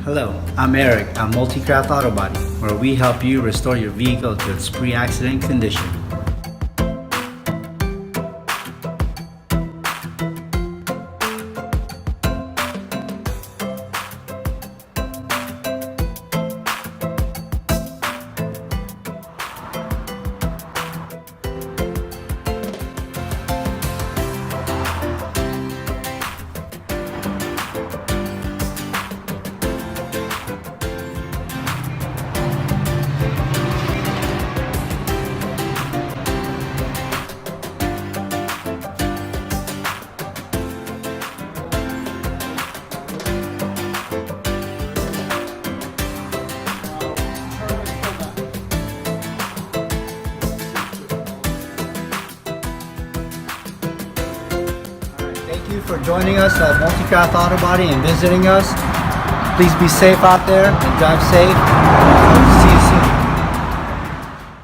Hello, I'm Eric at Multicraft Auto Body, where we help you restore your vehicle to its pre-accident condition. Thank you for joining us at Multicraft Auto Body and visiting us. Please be safe out there and drive safe.